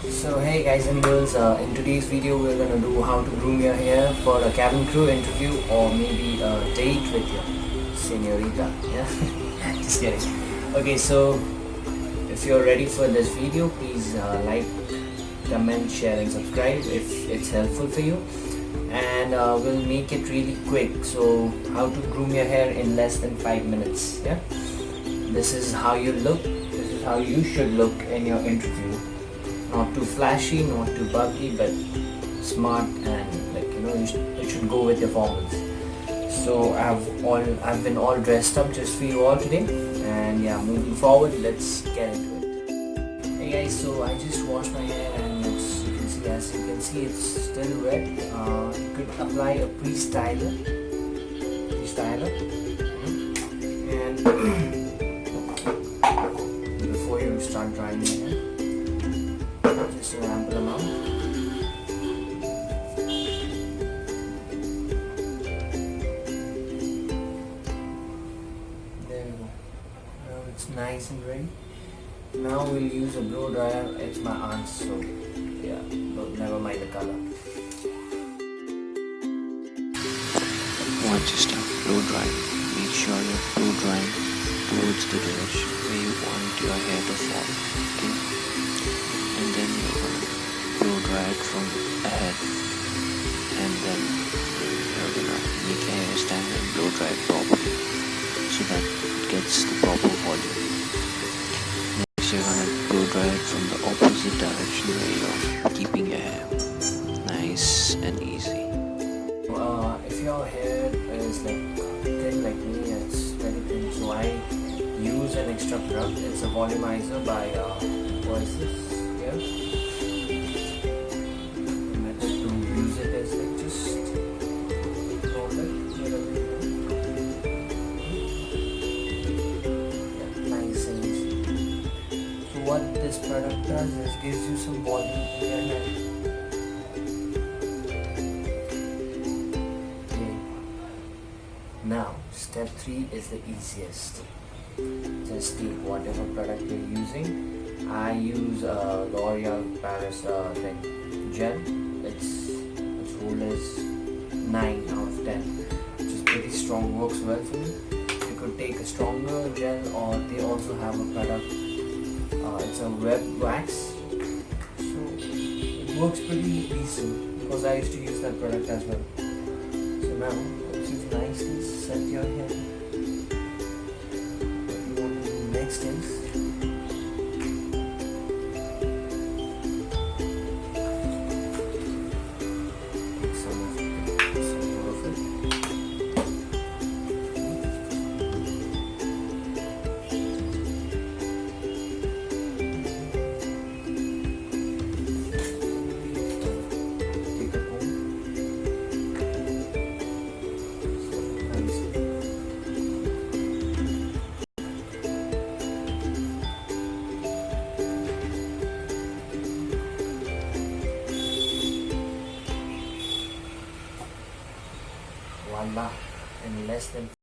So hey guys and girls, in today's video we're gonna do how to groom your hair for a cabin crew interview or maybe a date with your señorita. Yeah, just kidding. Okay, so if you're ready for this video, please like, comment, share and subscribe if it's helpful for you. And we'll make it really quick. So how to groom your hair in less than 5 minutes. Yeah, this is how you look. This is how you should look in your interview. Not too flashy, not too bubbly, but smart and it should go with your formals. So I've been all dressed up just for you all today, and yeah, moving forward, let's get into it. Hey guys, so I just washed my hair and as you can see it's still wet. You could apply a pre-styler, and before you start drying your hair. Just an ample amount. There we go. Now it's nice and ready. Now we'll use a blow dryer. It's my aunt's, so yeah, but never mind the color. Once you start blow drying, make sure you're blow drying towards the direction where you want your hair to fall. Okay? And then you're gonna blow dry it from ahead, and then you're gonna make your hair stand and blow dry it properly so that it gets the proper volume. Next you're gonna blow dry it from the opposite direction where you're keeping your hair nice and easy. If your hair is thin like me, it's very thin, so I use an extra product. It's a volumizer by what is this here? The method to use it is just roll it wherever you want. Yeah, nice and easy. So what this product does is gives you some volume in your hair. Now, step 3 is the easiest. Just take whatever product you're using. I use L'Oreal Paris gel. Its rule is 9 out of 10, which is pretty strong, works well for me. You could take a stronger gel, or they also have a product. It's a web wax, so it works pretty decent because I used to use that product as well. So now, nicely set your hair. What you want to do next is take some of it. Take a comb. Voila, in less than